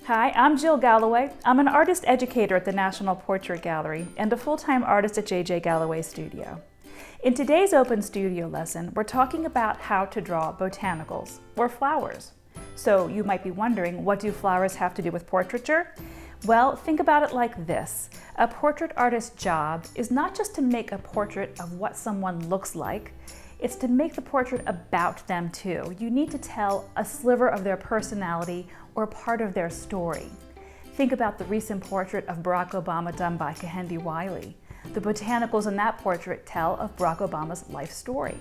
Hi, I'm Jill Galloway. I'm an artist educator at the National Portrait Gallery and a full-time artist at Galloway Studio. In today's open studio lesson, we're talking about how to draw botanicals, or flowers. So you might be wondering, what do flowers have to do with portraiture? Well, think about it like this. A portrait artist's job is not just to make a portrait of what someone looks like, it's to make the portrait about them too. You need to tell a sliver of their personality or part of their story. Think about the recent portrait of Barack Obama done by Kehinde Wiley. The botanicals in that portrait tell of Barack Obama's life story.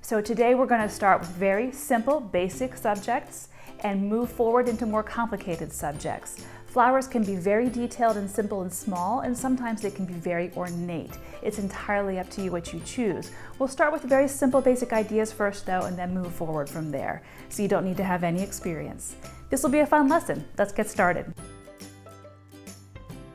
So today we're going to start with very simple, basic subjects and move forward into more complicated subjects. Flowers can be very detailed and simple and small, and sometimes they can be very ornate. It's entirely up to you what you choose. We'll start with very simple basic ideas first though, and then move forward from there. So you don't need to have any experience. This will be a fun lesson. Let's get started.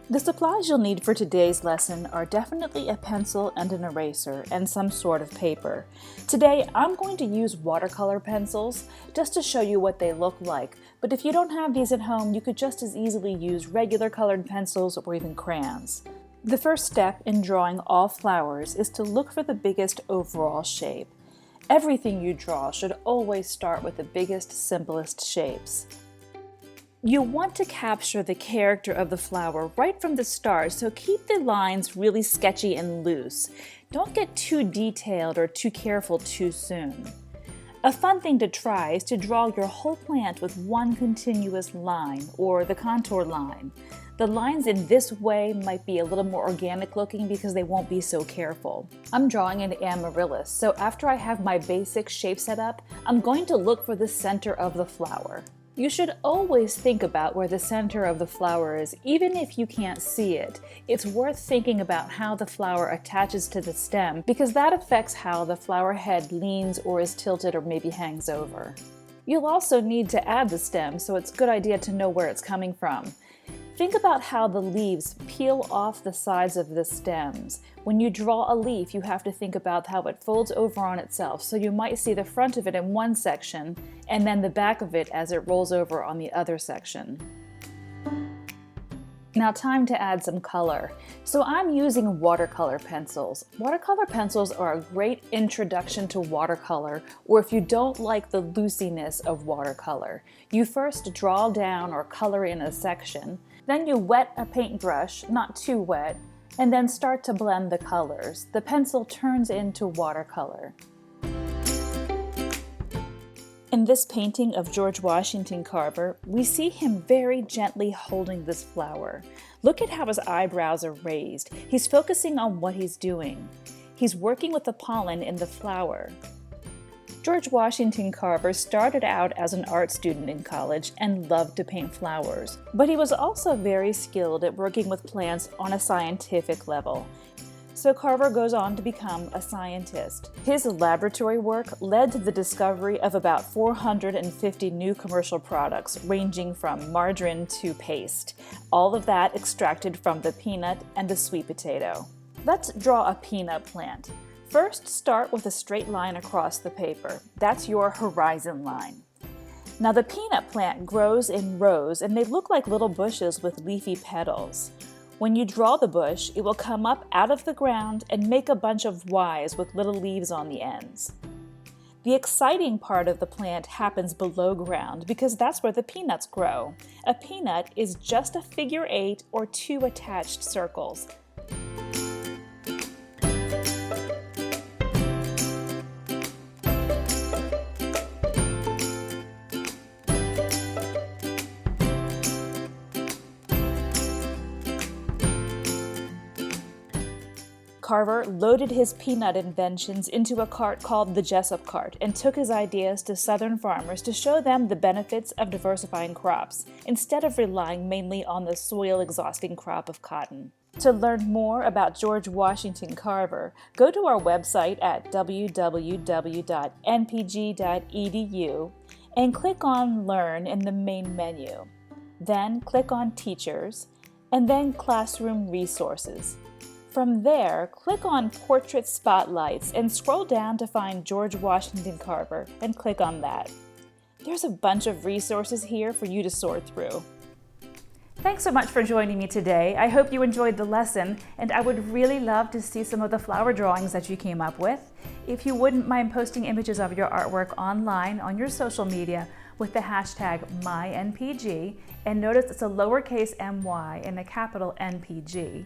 The supplies you'll need for today's lesson are definitely a pencil and an eraser and some sort of paper. Today I'm going to use watercolor pencils just to show you what they look like, but if you don't have these at home, you could just as easily use regular colored pencils or even crayons. The first step in drawing all flowers is to look for the biggest overall shape. Everything you draw should always start with the biggest, simplest shapes. You want to capture the character of the flower right from the start, so keep the lines really sketchy and loose. Don't get too detailed or too careful too soon. A fun thing to try is to draw your whole plant with one continuous line, or the contour line. The lines in this way might be a little more organic looking because they won't be so careful. I'm drawing an amaryllis, so after I have my basic shape set up, I'm going to look for the center of the flower. You should always think about where the center of the flower is, even if you can't see it. It's worth thinking about how the flower attaches to the stem, because that affects how the flower head leans or is tilted or maybe hangs over. You'll also need to add the stem, so it's a good idea to know where it's coming from. Think about how the leaves peel off the sides of the stems. When you draw a leaf, you have to think about how it folds over on itself, so you might see the front of it in one section, and then the back of it as it rolls over on the other section. Now time to add some color. So I'm using watercolor pencils. Watercolor pencils are a great introduction to watercolor, or if you don't like the loosiness of watercolor. You first draw down or color in a section, then you wet a paintbrush, not too wet, and then start to blend the colors. The pencil turns into watercolor. In this painting of George Washington Carver, we see him very gently holding this flower. Look at how his eyebrows are raised. He's focusing on what he's doing. He's working with the pollen in the flower. George Washington Carver started out as an art student in college and loved to paint flowers, but he was also very skilled at working with plants on a scientific level. So Carver goes on to become a scientist. His laboratory work led to the discovery of about 450 new commercial products, ranging from margarine to paste. All of that extracted from the peanut and the sweet potato. Let's draw a peanut plant. First, start with a straight line across the paper. That's your horizon line. Now the peanut plant grows in rows, and they look like little bushes with leafy petals. When you draw the bush, it will come up out of the ground and make a bunch of Ys with little leaves on the ends. The exciting part of the plant happens below ground because that's where the peanuts grow. A peanut is just a figure 8 or 2 attached circles. Carver loaded his peanut inventions into a cart called the Jesup cart and took his ideas to Southern farmers to show them the benefits of diversifying crops, instead of relying mainly on the soil-exhausting crop of cotton. To learn more about George Washington Carver, go to our website at www.npg.edu and click on Learn in the main menu. Then click on Teachers, and then Classroom Resources. From there, click on Portrait Spotlights and scroll down to find George Washington Carver and click on that. There's a bunch of resources here for you to sort through. Thanks so much for joining me today. I hope you enjoyed the lesson, and I would really love to see some of the flower drawings that you came up with. If you wouldn't mind posting images of your artwork online on your social media with the hashtag MyNPG, and notice it's a lowercase my and a capital NPG,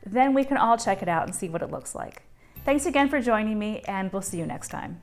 then we can all check it out and see what it looks like. Thanks again for joining me, and we'll see you next time.